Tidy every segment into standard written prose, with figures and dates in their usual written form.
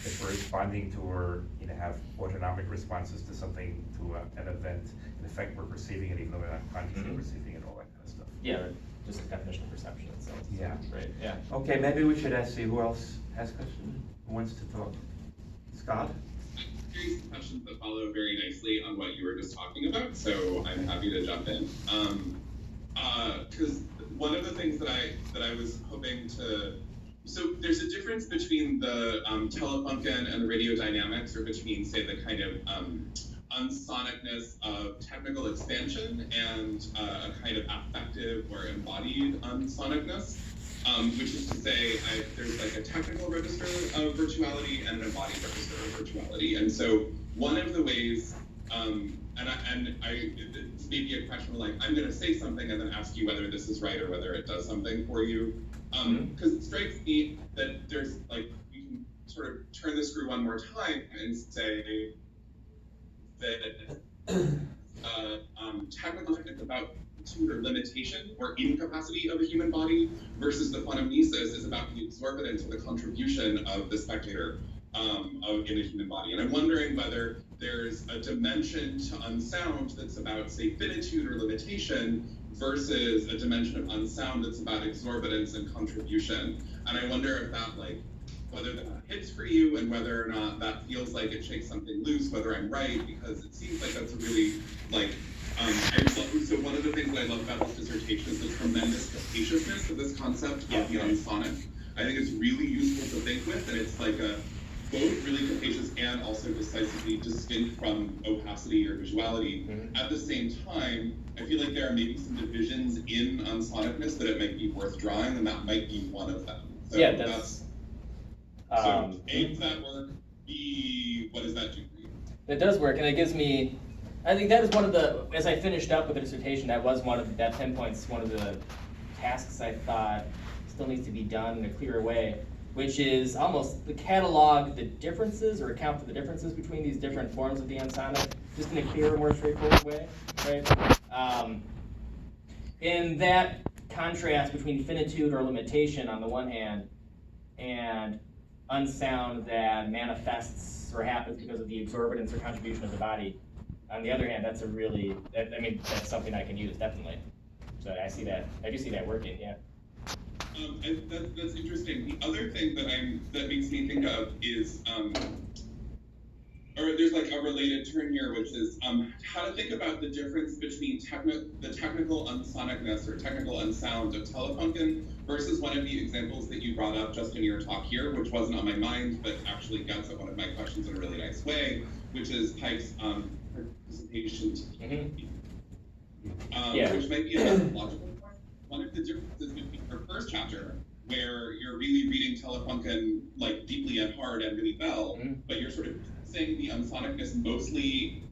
if we're responding to or have autonomic responses to something, to an event, in effect we're perceiving it even though we're not consciously perceiving it, all that kind of stuff. Yeah, just the definition of perception itself. Yeah. Right, yeah. Okay, maybe we should see who else has questions, who wants to talk. Scott? Curious questions that follow very nicely on what you were just talking about, so I'm happy to jump in. Because one of the things that I was hoping to, so there's a difference between the Telefunken and the radiodynamics, or between, say, the kind of unsonicness of technical expansion and a kind of affective or embodied unsonicness. Which is to say, there's like a technical register of virtuality and an embodied register of virtuality. And so one of the ways, it's maybe a question of like, I'm going to say something and then ask you whether this is right or whether it does something for you. Because it strikes me that there's like, you can sort of turn the screw one more time and say that technical is about or limitation or incapacity of the human body versus the phonognesis is about the absorbance or the contribution of the spectator in the human body. And I'm wondering whether there's a dimension to unsound that's about, say, finitude or limitation versus a dimension of unsound that's about exorbitance and contribution. And I wonder if that, like, whether that hits for you and whether or not that feels like it shakes something loose, whether I'm right, because it seems like that's a really, like, so one of the things that I love about this dissertation is the tremendous capaciousness of this concept of the unsonic. I think it's really useful to think with, and it's like both really capacious and also decisively distinct from opacity or visuality. At the same time, I feel like there are maybe some divisions in unsonicness that it might be worth drawing, and that might be one of them. So yeah, that's so A, does that work? B, what does that do for you? It does work, and it gives me, I think that is one of the, as I finished up with the dissertation, that was one of, that 10 points, one of the tasks I thought still needs to be done in a clearer way, which is almost the catalog the differences or account for the differences between these different forms of the unsonic, just in a clearer, more straightforward way, right? In that contrast between finitude or limitation on the one hand, and unsound that manifests or happens because of the exorbitance or contribution of the body, on the other hand, that's a really, that's something I can use, definitely. So I do see that working, yeah. That's interesting. The other thing that makes me think of is, or there's like a related term here, which is how to think about the difference between the technical unsonicness or technical unsound of Telefunken versus one of the examples that you brought up just in your talk here, which wasn't on my mind, but actually gets at one of my questions in a really nice way, which is Pike's participation TV, which might be a logical point. One of the differences between her first chapter, where you're really reading Telefunken like deeply and hard and really well, but you're sort of saying the unsonicness mostly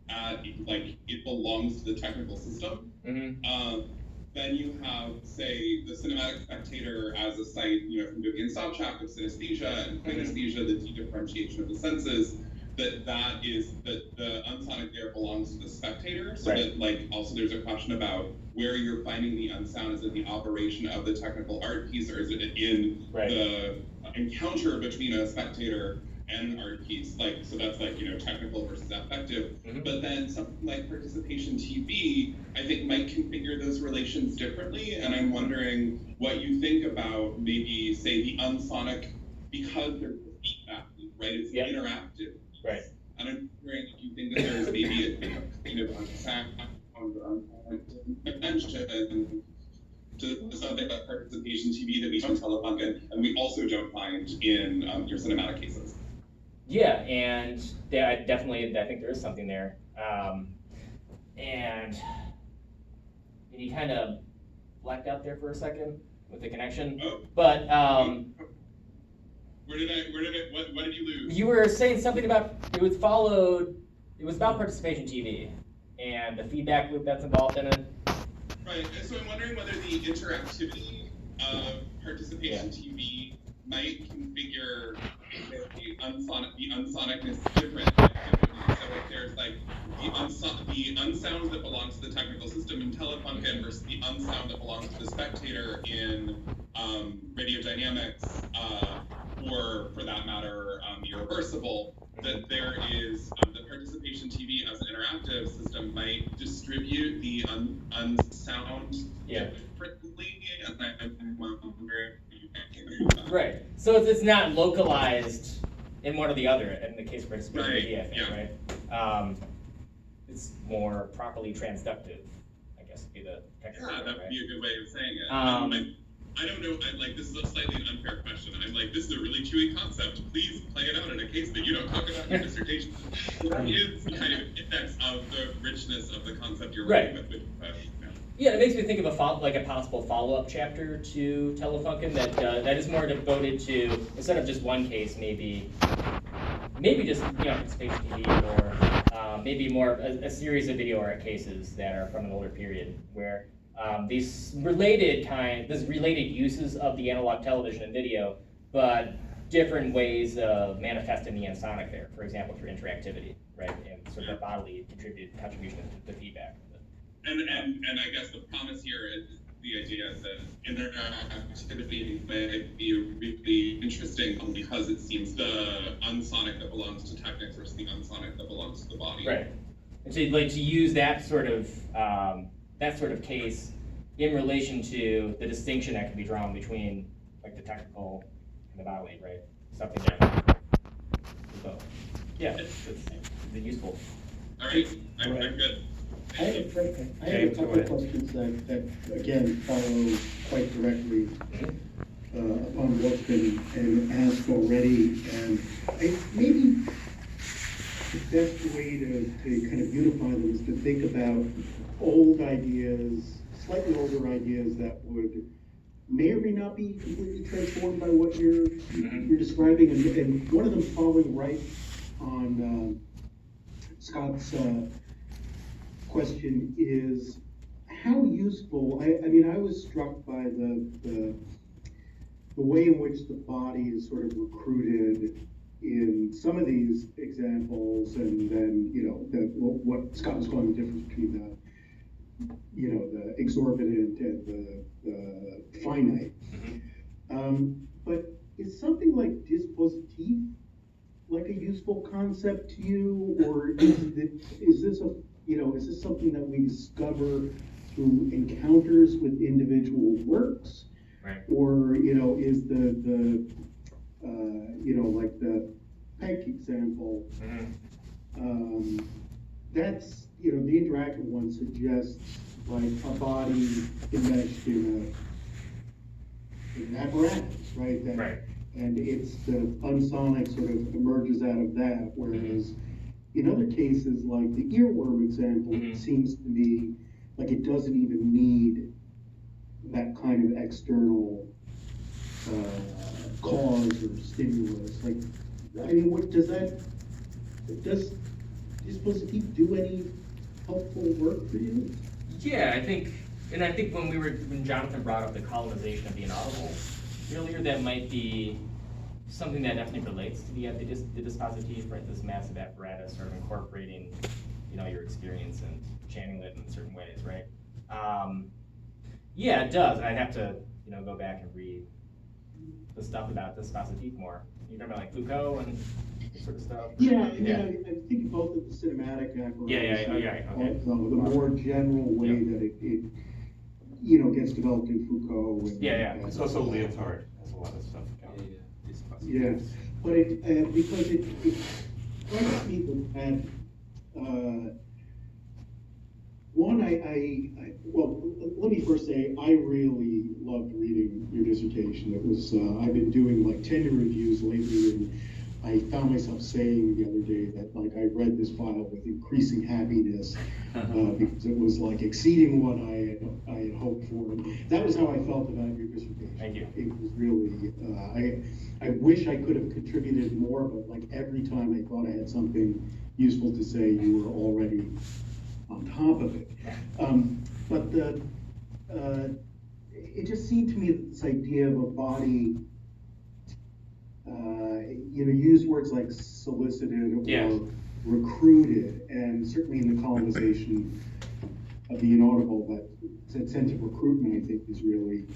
like it belongs to the technical system. Then you have, say, the cinematic spectator as a site, from Vivian Sobchak of synesthesia and kinesthesia, the de-differentiation of the senses. That the unsonic there belongs to the spectator. So that, like, also there's a question about where you're finding the unsound. Is it the operation of the technical art piece, or is it in the encounter between a spectator and an art piece? Like, so that's like, technical versus affective. But then something like participation TV, I think might configure those relations differently. And I'm wondering what you think about maybe, say, the unsonic, because there's feedback, right? It's interactive. Right. And I'm wondering if you think that there's maybe a kind of unsound dimension to something about participation TV that we don't Telefunken, and we also don't find in your cinematic cases. Yeah, and I think there is something there. And you kind of blacked out there for a second with the connection. But what did you lose? You were saying something about it was about participation TV and the feedback loop that's involved in it. Right, and so I'm wondering whether the interactivity of participation TV might configure the unsonicness differently. So if there's like the unsound that belongs to the technical system in Telefunken versus the unsound that belongs to the spectator in radiodynamics, or for that matter, your reversible, that there is the participation TV as an interactive system might distribute the unsound differently, and I'm wondering. Right. So it's not localized in one or the other in the case of participation Right, TV, I think, right? It's more properly transductive, I guess would be the technical Yeah, term, that would right? be a good way of saying it. I don't know, this is a slightly unfair question. I'm like, this is a really chewy concept. Please play it out in a case that you don't talk about in your dissertation. That is kind of index of the richness of the concept you're working with. Yeah, it makes me think of a possible follow-up chapter to Telefunken that is more devoted to, instead of just one case, maybe just participation TV, or maybe more a series of video art cases that are from an older period where these related uses of the analog television and video, but different ways of manifesting the ensonic there. For example, through interactivity, right, and sort of a bodily contribution to feedback. And I guess the promise here is the idea that interactivity may be really interesting because it seems the unsonic that belongs to Technics versus the unsonic that belongs to the body. Right. And so to use that sort of case in relation to the distinction that can be drawn between like the technical and the bodily, right? Something that. So, yeah, it's useful. All right, I'm good. I have a couple of questions that again follow quite directly upon what's been asked already, and maybe the best way to kind of unify them is to think about old ideas, slightly older ideas that may or may not be completely transformed by what you're describing, and one of them following right on Scott's question is how useful. I mean, I was struck by the way in which the body is sort of recruited in some of these examples, and then what Scott was calling the difference between the exorbitant and the finite. But is something like dispositif like a useful concept to you, or is this something that we discover through encounters with individual works? Right. Or, is the like the Peck example, that's, the interactive one suggests like a body enmeshed in an apparatus, right? Right. And it's the unsonic sort of emerges out of that, whereas in other cases, like the earworm example, it seems to me like it doesn't even need that kind of external cause or stimulus. Like, I mean, does dispositif do any helpful work for you? Yeah, I think when Jonathan brought up the colonization of the inaudible earlier, that might be something that definitely relates to the dispositif, right? This massive apparatus sort of incorporating, your experience and channeling it in certain ways, right? Yeah, it does. And I'd have to, go back and read the stuff about dispositif more. You remember like Foucault and this sort of stuff? Yeah, I mean, I'm thinking both of the cinematic apparatus. Okay. The more general way that it gets developed in Foucault. And, It's also Leotard has a lot of stuff. Yeah, but because it strikes me that well, let me first say I really loved reading your dissertation. It was I've been doing like tenure reviews lately, and I found myself saying the other day that like I read this file with increasing happiness because it was like exceeding what I had hoped for. And that was how I felt about your dissertation. Thank you. It was really I wish I could have contributed more, but like every time I thought I had something useful to say, you were already on top of it. But it just seemed to me that this idea of a body, use words like solicited or recruited, and certainly in the colonization of the inaudible, that sense of recruitment, I think, is really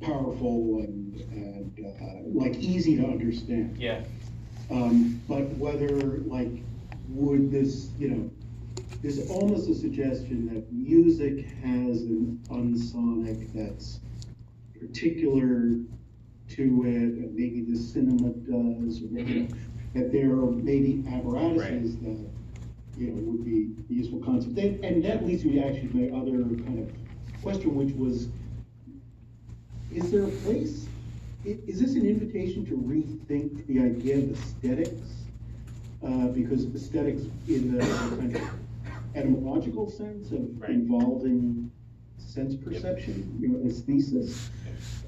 powerful and like easy to understand. Yeah. But whether, like, would this, there's almost a suggestion that music has an unsonic that's particular to it, and maybe the cinema does, or maybe that there are maybe apparatuses that, would be useful concept. And that leads me actually to my other kind of question, which was, is there a place, is this an invitation to rethink the idea of aesthetics? Because aesthetics in the kind of etymological sense of involving sense perception, aesthesis.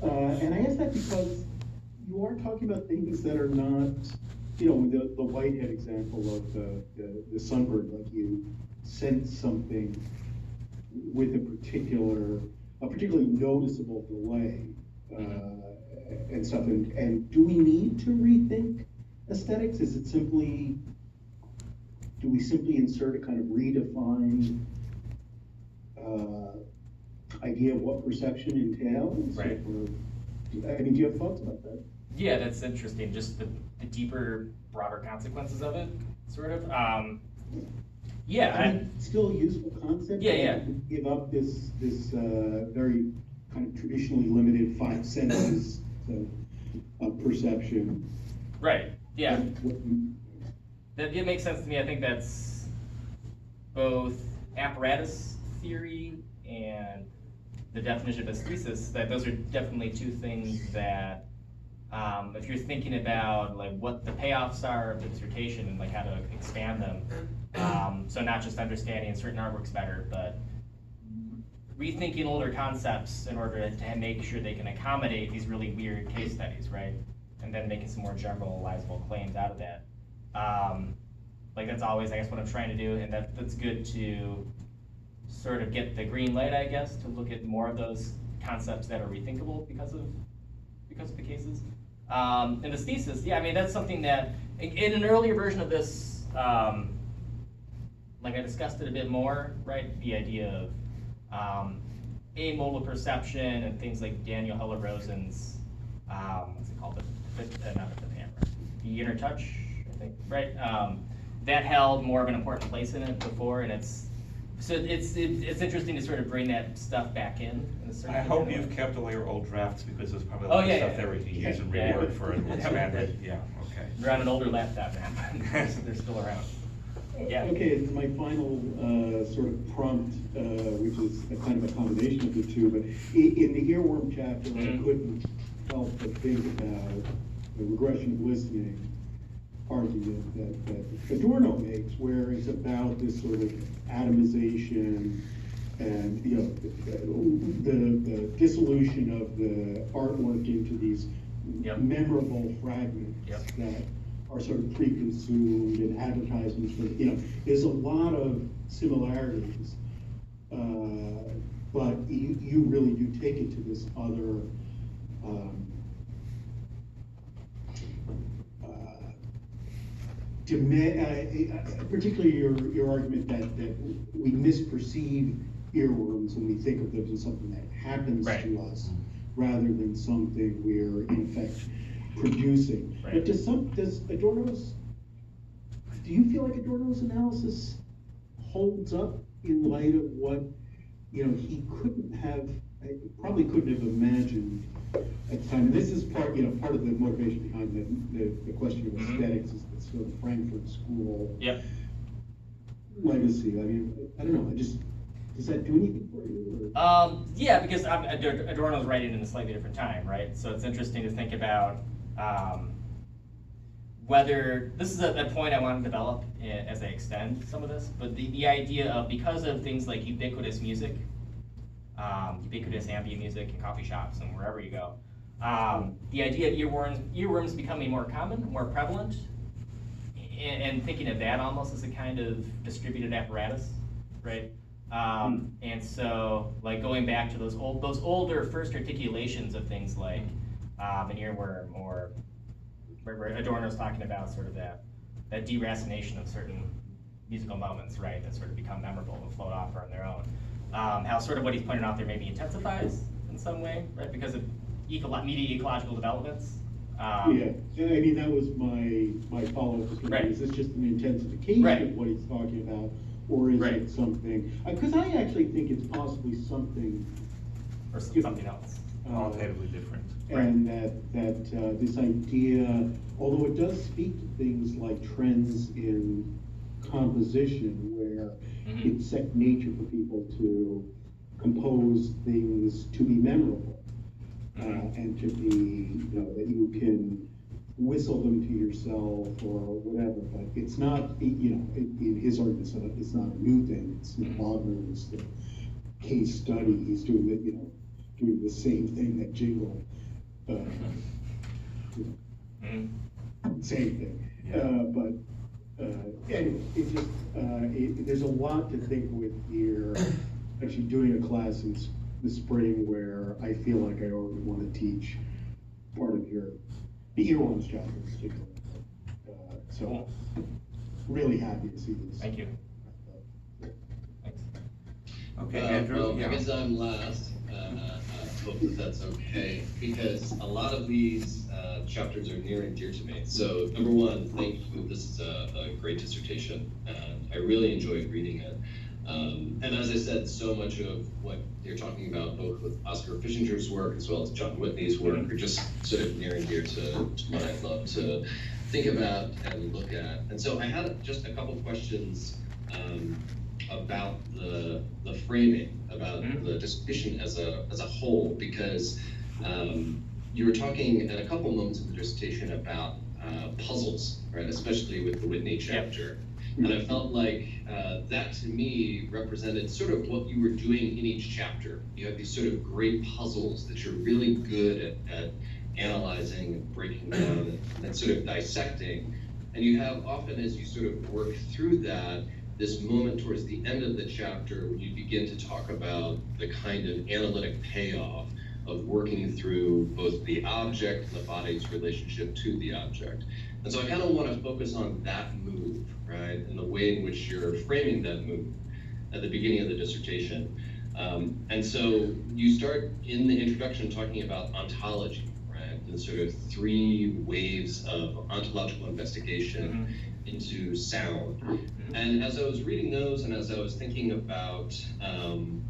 And I ask that because you are talking about things that are not, the Whitehead example of the sunbird, like you sense something with a particularly noticeable delay, and stuff. And do we need to rethink aesthetics? Is it simply, do we simply insert a kind of redefined idea of what perception entails? Right. Or, do you have thoughts about that? Yeah, that's interesting, just the deeper, broader consequences of it, sort of. Still a useful concept. Yeah. Give up this very kind of traditionally limited 5 senses of perception. Right, yeah. It makes sense to me. I think that's both apparatus theory and the definition of aesthesis, that those are definitely two things that, if you're thinking about like what the payoffs are of the dissertation and like how to expand them, so not just understanding certain artworks better, but rethinking older concepts in order to make sure they can accommodate these really weird case studies, right? And then making some more generalizable claims out of that. Like that's always, I guess, what I'm trying to do, and that's good to sort of get the green light, I guess, to look at more of those concepts that are rethinkable because of the cases. And the thesis, yeah, I mean, that's something that, in an earlier version of this, like I discussed it a bit more, right? The idea of amodal perception and things like Daniel Heller-Rosen's, what's it called? Not the Fifth Hammer. The Inner Touch, I think, right? That held more of an important place in it before, and it's interesting to sort of bring that stuff back in. I hope you've kept all your old drafts, because there's probably a Oh, lot of yeah, stuff there we can use and yeah. rework for an expanded, yeah, okay. They're on an older laptop now, but they're still around. Yeah. Okay, it's my final sort of prompt, which is a kind of a combination of the two, but in the earworm chapter, I couldn't help but think about the regression of listening argument that Adorno makes, where it's about this sort of atomization and the dissolution of the artwork into these memorable fragments that are sort of pre-consumed, and advertisements for, there's a lot of similarities, but you really do take it to this other particularly your argument that we misperceive earworms when we think of them as something that happens to us rather than something we're in effect producing. Right. But does Adorno's, do you feel like Adorno's analysis holds up in light of what, he probably couldn't have imagined at the time? And this is part of the motivation behind the question of aesthetics, is the sort of Frankfurt School legacy. I mean, I don't know, does that do anything for you? Yeah, because Adorno's writing in a slightly different time, right? So it's interesting to think about whether, this is a point I want to develop as I extend some of this, but the idea of, because of things like ubiquitous music, ubiquitous ambient music in coffee shops and wherever you go, the idea of earworms becoming more common, more prevalent, and thinking of that almost as a kind of distributed apparatus, right? And so, like, going back to those older first articulations of things like an earworm, or where Adorno's talking about sort of that deracination of certain musical moments, right, that sort of become memorable and float off on their own. How sort of what he's pointed out there maybe intensifies in some way, right, because of media ecological developments. Yeah, I mean, that was my follow-up, was gonna Right. be, is this just an intensification Right. of what he's talking about? Or is Right. it something, because I actually think it's possibly something, Or something else. Qualitatively different. and that this idea, although it does speak to things like trends in composition, where Mhm. it's second nature for people to compose things to be memorable. And to be, that you can whistle them to yourself or whatever, but it's not, in his argument, it's not a new thing. It's, Wagner was the case study. He's doing doing the same thing that Jingle, same thing. Yeah. But anyway, it just, there's a lot to think with here. Actually doing a class in the spring where I feel like I already want to teach part of the earworms chapter in particular. So really happy to see this. Thank you. Thanks. Okay, Andrew, Well, yeah. I guess I'm last. Hope that that's okay, because a lot of these chapters are near and dear to me. So number one, thank you. This is a great dissertation, and I really enjoyed reading it. And as I said, so much of what you're talking about, both with Oscar Fishinger's work as well as John Whitney's work, are just sort of near and dear to what I love to think about and look at. And so I had just a couple questions about the framing, about the dissertation as a whole, because you were talking at a couple moments of the dissertation about puzzles, right? Especially with the Whitney chapter. And I felt like that to me represented sort of what you were doing in each chapter. You have these sort of great puzzles that you're really good at analyzing and breaking down and sort of dissecting. And you have often, as you sort of work through that, this moment towards the end of the chapter when you begin to talk about the kind of analytic payoff of working through both the object and the body's relationship to the object. And so I kind of want to focus on that move, right, and the way in which you're framing that move at the beginning of the dissertation. And so you start in the introduction talking about ontology, right, the sort of three waves of ontological investigation into sound. And as I was reading those and as I was thinking about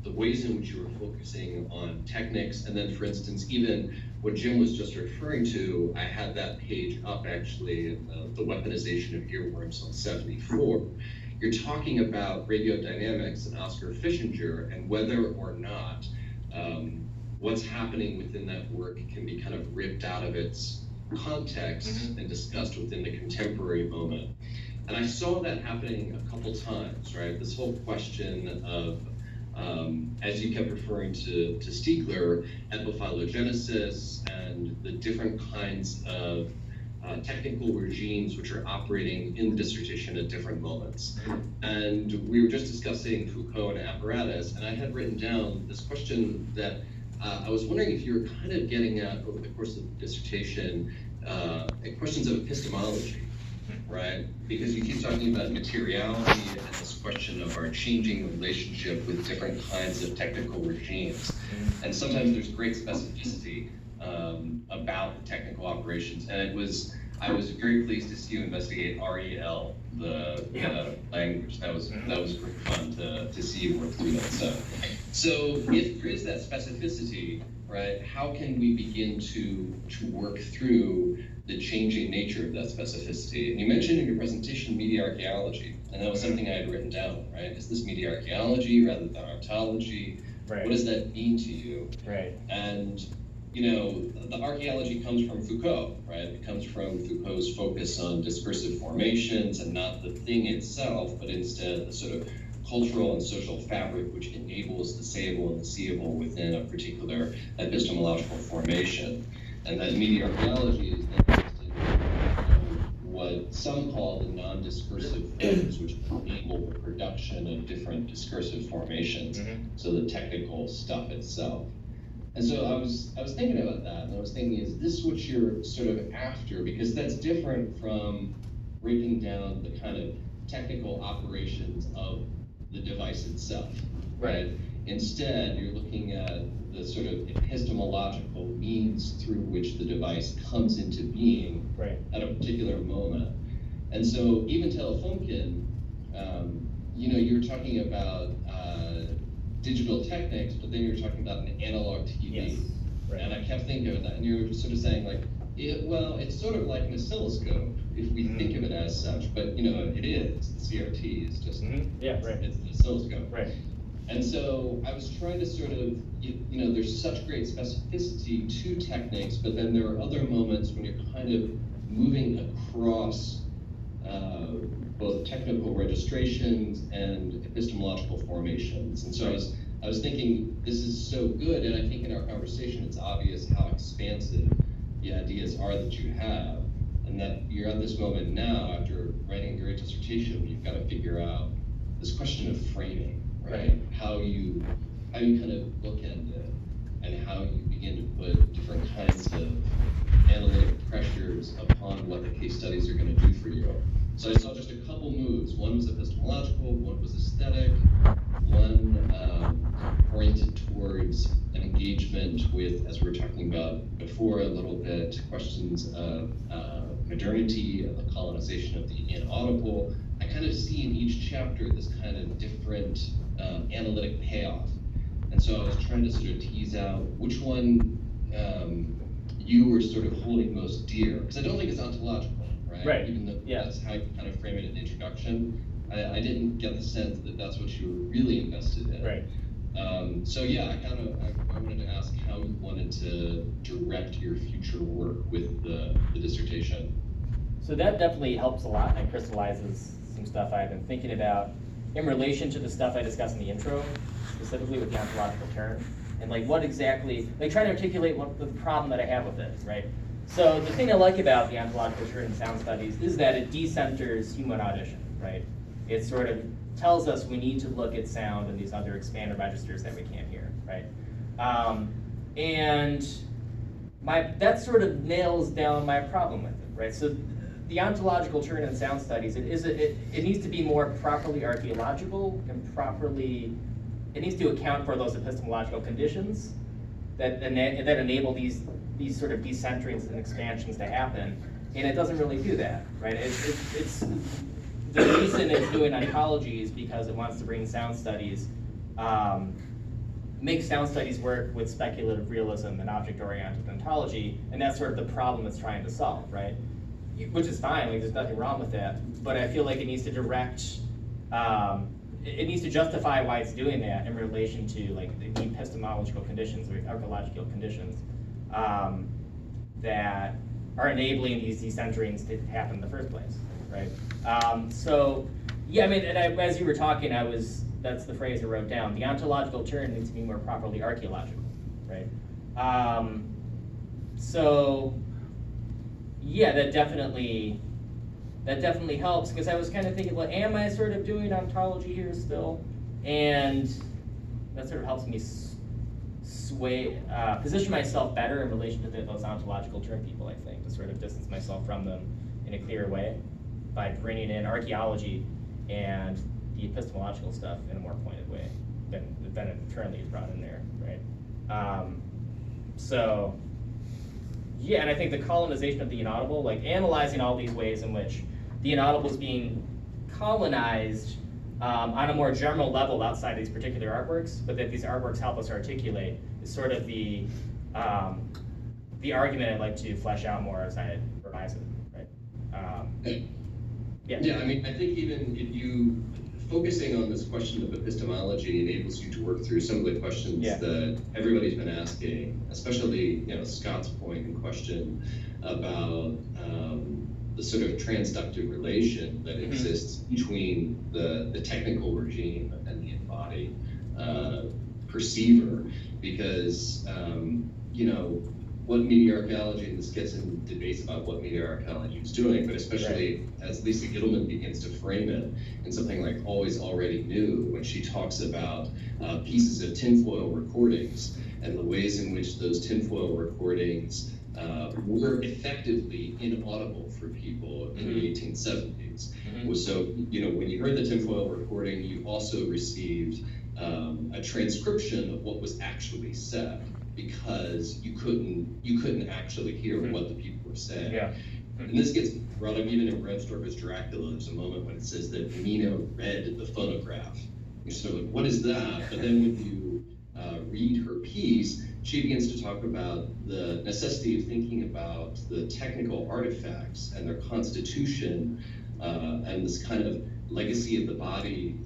the ways in which you were focusing on techniques, and then, for instance, even what Jim was just referring to, I had that page up actually, the weaponization of earworms on 74. You're talking about radiodynamics and Oscar Fishinger and whether or not what's happening within that work can be kind of ripped out of its context and discussed within the contemporary moment. And I saw that happening a couple times, right? This whole question of, as you kept referring to Stiegler, ethophylogenesis and the different kinds of technical regimes which are operating in the dissertation at different moments. And we were just discussing Foucault and apparatus, and I had written down this question that I was wondering if you were kind of getting at over the course of the dissertation, questions of epistemology, right? Because you keep talking about materiality and this question of our changing relationship with different kinds of technical regimes. And sometimes there's great specificity about the technical operations. And I was very pleased to see you investigate REL, the language. That was great fun to see you work through that. So if there is that specificity, right, how can we begin to work through the changing nature of that specificity? And you mentioned in your presentation media archaeology, and that was something I had written down, right? Is this media archaeology rather than ontology? Right. What does that mean to you? Right. And the archaeology comes from Foucault, right? It comes from Foucault's focus on discursive formations and not the thing itself, but instead the sort of cultural and social fabric which enables the sayable and the seeable within a particular epistemological formation. And that media archaeology is then interested in what some call the non-discursive forms, which enable the production of different discursive formations, so the technical stuff itself. And so I was thinking about that, and I was thinking, is this what you're sort of after? Because that's different from breaking down the kind of technical operations of the device itself, right? Instead, you're looking at the sort of epistemological means through which the device comes into being at a particular moment. And so even Telefunken, you were talking about digital techniques, but then you were talking about an analog TV. Yes. Right. And I kept thinking of that, and you were sort of saying like, it's sort of like an oscilloscope if we think of it as such, but it is. The CRT is just it's an oscilloscope. Right. And so I was trying to sort of, there's such great specificity to techniques, but then there are other moments when you're kind of moving across both technical registrations and epistemological formations. And so I was thinking, this is so good, and I think in our conversation it's obvious how expansive the ideas are that you have, and that you're at this moment now after writing your dissertation, you've got to figure out this question of framing, right? How you kind of bookend it, and how you begin to put different kinds of analytic pressures upon what the case studies are going to do for you. So I saw just a couple moves. One was epistemological, one was aesthetic, one oriented towards an engagement with, as we were talking about before a little bit, questions of modernity and the colonization of the inaudible. I kind of see in each chapter this kind of different analytic payoff. And so I was trying to sort of tease out which one you were sort of holding most dear, because I don't think it's ontological, right? Even though that's how you kind of frame it in the introduction. I didn't get the sense that that's what you were really invested in. Right. So yeah, I wanted to ask how you wanted to direct your future work with the dissertation. So that definitely helps a lot and crystallizes some stuff I've been thinking about in relation to the stuff I discussed in the intro, specifically with the ontological turn, and like what exactly, like trying to articulate what the problem that I have with it, right? So the thing I like about the ontological turn in sound studies is that it decenters human audition, right? It sort of tells us we need to look at sound and these other expanded registers that we can't hear, right? And that sort of nails down my problem with it, right? So the ontological turn in sound studies, it needs to be more properly archaeological and it needs to account for those epistemological conditions that enable these sort of decenterings and expansions to happen, and it doesn't really do that, right? It's the reason it's doing ontology is because it wants to bring sound studies, make sound studies work with speculative realism and object-oriented ontology, and that's sort of the problem it's trying to solve, right? Which is fine, like there's nothing wrong with that, but I feel like it needs to direct, it needs to justify why it's doing that in relation to like the epistemological conditions or archaeological conditions that are enabling these decenterings to happen in the first place, right? So, yeah, I mean, and as you were talking, that's the phrase I wrote down. The ontological turn needs to be more properly archaeological, right? So, yeah, that definitely helps, because I was kind of thinking, well, am I sort of doing ontology here still? And that sort of helps me position myself better in relation to those ontological turn people, I think, to sort of distance myself from them in a clear way by bringing in archaeology and the epistemological stuff in a more pointed way than it currently is brought in there, right? So, yeah, and I think the colonization of the inaudible, like analyzing all these ways in which the inaudible is being colonized on a more general level outside these particular artworks, but that these artworks help us articulate is sort of the argument I'd like to flesh out more as I revise it, right? Yeah, I mean, I think even if you focusing on this question of epistemology enables you to work through some of the questions that everybody's been asking, especially Scott's point in question about the sort of transductive relation that exists between the technical regime and the embodied perceiver, because what media archaeology, and this gets into debates about what media archaeology is doing, but especially as Lisa Gittleman begins to frame it in something like Always Already Knew, when she talks about pieces of tinfoil recordings and the ways in which those tinfoil recordings were effectively inaudible for people in the 1870s. So, when you heard the tinfoil recording, you also received a transcription of what was actually said, because you couldn't actually hear what the people were saying. Yeah. And this gets brought up even in Bram Stoker's Dracula. There's a moment when it says that Mina read the phonograph. You're sort of like, what is that? But then when you read her piece, she begins to talk about the necessity of thinking about the technical artifacts and their constitution, and this kind of legacy of the body,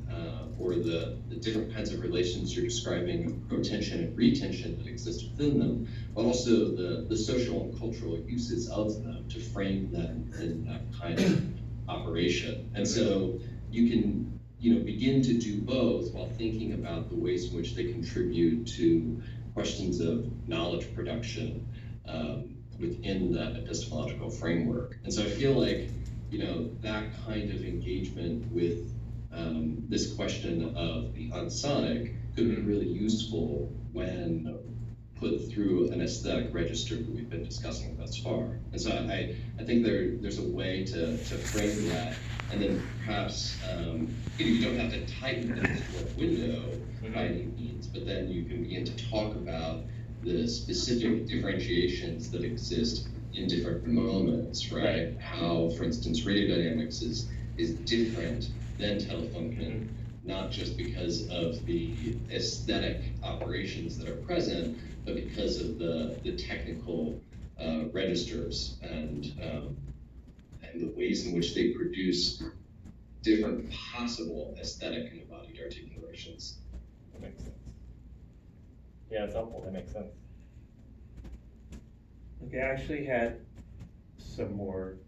or the different kinds of relations you're describing of protension and retention that exist within them, but also the social and cultural uses of them to frame them in that kind of operation. And so you can begin to do both while thinking about the ways in which they contribute to questions of knowledge production within that epistemological framework. And so I feel like, that kind of engagement with this question of the unsonic could be really useful when put through an aesthetic register that we've been discussing thus far. And so I think there's a way to frame that, and then perhaps you don't have to tighten the window by any means, but then you can begin to talk about the specific differentiations that exist in different moments, right? How, for instance, radiodynamics is different than Telefunken, not just because of the aesthetic operations that are present, but because of the technical registers and the ways in which they produce different possible aesthetic and embodied articulations. That makes sense. Yeah, it's helpful. That makes sense. Okay, I actually had some more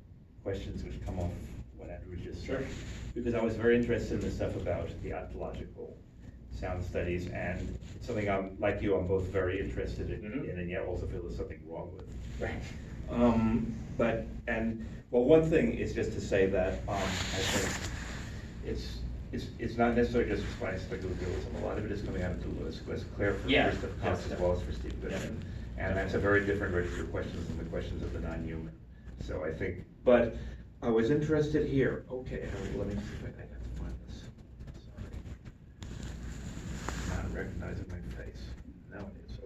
questions which come off what Andrew was just saying. Because I was very interested in the stuff about the ontological sound studies, and it's something I'm both very interested in, and yet also feel there's something wrong with. Right. One thing is just to say that I think it's not necessarily just responding to speculative realism. A lot of it is coming out of Deleuze, who is clear for Christoph Koch as well as for Steve Goodman. And that's a very different register of questions than the questions of the non-human. So I think, but I was interested here. Okay, let me see if I have to find this. Sorry. Not recognizing my face. Now it is,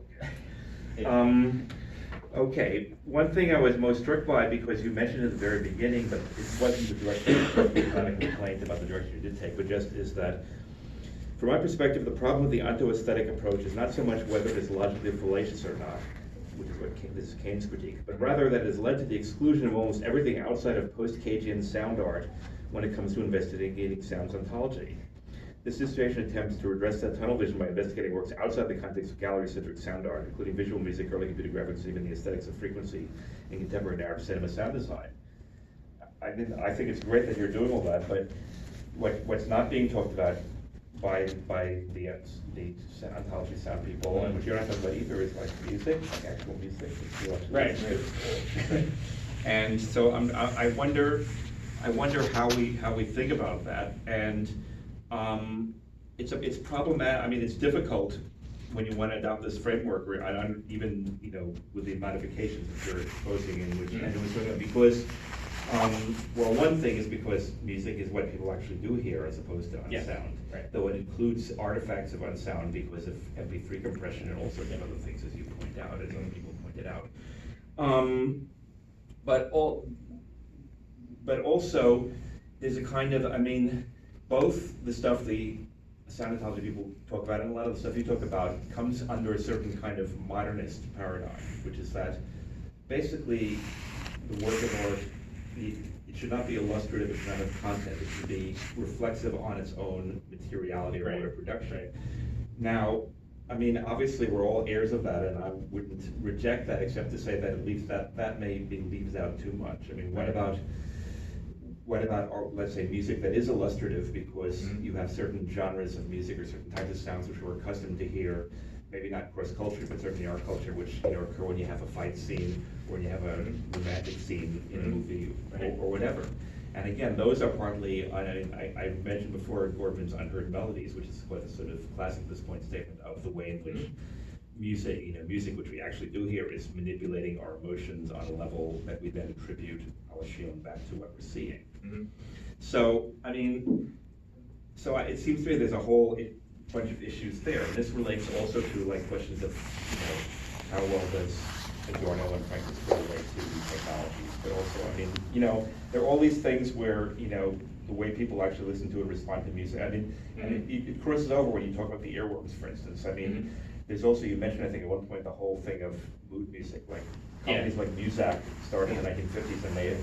okay. Okay, one thing I was most struck by, because you mentioned at the very beginning, but it wasn't the direction, not a complaint about the direction you did take, but just is that, from my perspective, the problem with the onto-aesthetic approach is not so much whether it is logically fallacious or not, which is what this is Keynes' critique, but rather that it has led to the exclusion of almost everything outside of post-Cagean sound art when it comes to investigating sound's ontology. This situation attempts to redress that tunnel vision by investigating works outside the context of gallery-centric sound art, including visual music, early computer graphics, and even the aesthetics of frequency in contemporary narrative cinema sound design. I think it's great that you're doing all that, but what's not being talked about by the ontology sound people, and which you're not talking about either, is like music, like actual music. Right. And so I wonder how we think about that, and it's problematic. I mean, it's difficult when you want to adopt this framework, even with the modifications that you're exposing, in which Andrew was talking about, because one thing is because music is what people actually do hear as opposed to unsound. Right. Though it includes artifacts of unsound because of MP3 compression and all sorts of other things, as you point out, as other people pointed out. But also, there's a kind of, both the stuff the sound ontology people talk about and a lot of the stuff you talk about comes under a certain kind of modernist paradigm, which is that basically the work of art, it should not be illustrative, it should not have content, it should be reflexive on its own materiality or order of production. Now, obviously we're all heirs of that, and I wouldn't reject that except to say that it leaves that maybe leaves out too much. What about, let's say, music that is illustrative because you have certain genres of music or certain types of sounds which we're accustomed to hear, maybe not cross-culture, but certainly our culture, which occur when you have a fight scene or when you have a romantic scene in a movie or whatever. And again, those are partly, I mentioned before Gordman's Unheard Melodies, which is what a sort of classic at this point statement of the way in which music which we actually do here is manipulating our emotions on a level that we then attribute our feeling back to what we're seeing. So, it seems to me there's a whole, bunch of issues there. And this relates also to like questions of, how well does Adorno and Francisco relate to these technologies? But also, I mean, there are all these things where, the way people actually listen to and respond to music. I mean, and it crosses over when you talk about the earworms, for instance. I mean, there's also, you mentioned, I think, at one point, the whole thing of mood music, like companies like Muzak started in the 1950s,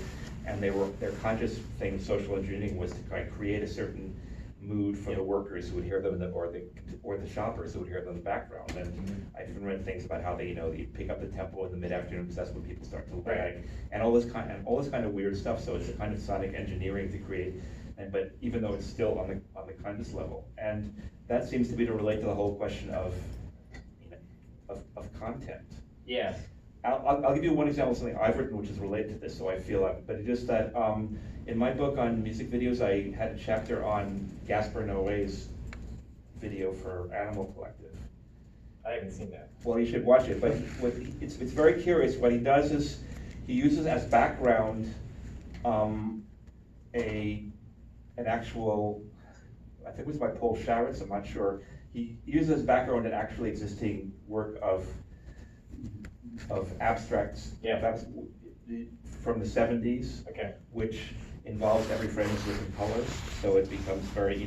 and their conscious thing, social engineering, was to kind of create a certain mood for the workers who would hear them, or the shoppers who would hear them in the background. And I even read things about how they, they pick up the tempo in the mid-afternoon because that's when people start to lag, and all this kind of weird stuff. So it's a kind of sonic engineering to create, but even though it's still on the conscious level, and that seems to be to relate to the whole question of content. Yeah. I'll give you one example of something I've written which is related to this, so I feel like, but it's just that in my book on music videos, I had a chapter on Gaspar Noé's video for Animal Collective. I haven't seen that. Well, you should watch it, but it's very curious. What he does is he uses as background an actual, I think it was by Paul Scharitz, I'm not sure. He uses as background an actually existing work of abstracts from the 70s, which involves every frame is different colors, so it becomes very,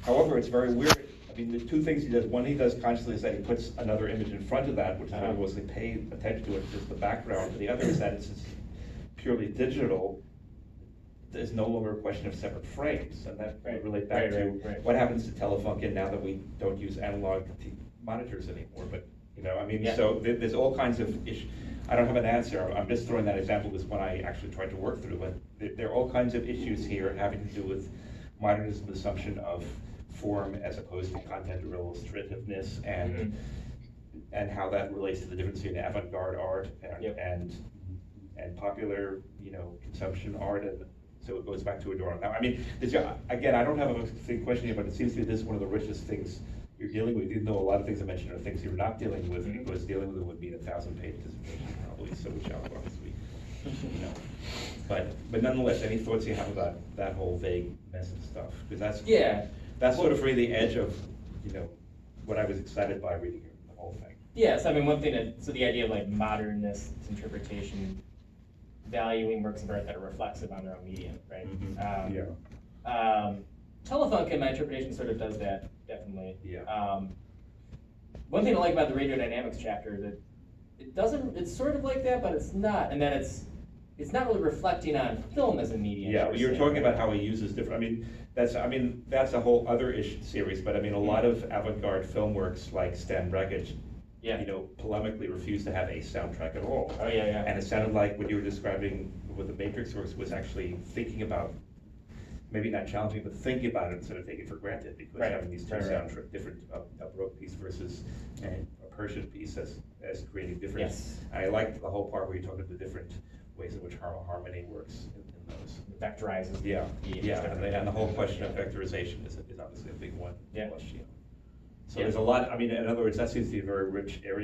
however, it's very weird. I mean, there's two things he does. One he does consciously is that he puts another image in front of that, which is not mostly pay attention to it, just the background. And the other is that it's purely digital. There's no longer a question of separate frames, and that would relate back to what happens to Telefunken now that we don't use analog monitors anymore. But so there's all kinds of issues. I don't have an answer. I'm just throwing that example as one I actually tried to work through. But there are all kinds of issues here having to do with modernism's assumption of form as opposed to content illustrativeness, and how that relates to the difference between avant-garde art and popular, consumption art. And so it goes back to Adorno. Now, I mean, again, I don't have a big question here, but it seems to me this is one of the richest things you're dealing with, even though a lot of things I mentioned are things you're not dealing with, because dealing with it would mean 1,000-page dissertation probably, so which I'll obviously, But nonetheless, any thoughts you have about that whole vague mess of stuff? Because that's sort of really the edge of, what I was excited by reading the whole thing. Yes, I mean, one thing so the idea of like modernist interpretation, valuing works of art that are reflexive on their own medium, right? Telefunken, my interpretation sort of does that, definitely. One thing I like about the radiodynamics chapter is that it's sort of like that, but it's not, and that it's not really reflecting on film as a medium. Yeah, well, you're talking about how he uses different, that's a whole other series, but a lot of avant-garde film works like Stan Brakhage, polemically refused to have a soundtrack at all. Oh, yeah. And it sounded like what you were describing with the Matrix works was actually thinking about, maybe not challenging, but thinking about it instead of taking it for granted, because having these two soundtrack, different, a Baroque piece versus a Persian piece as creating different. Yes. I liked the whole part where you talked about the different ways in which harmony works in those. Vectorizes. And the whole question of vectorization is obviously a big one. Yeah. So there's a lot, in other words, that seems to be a very rich area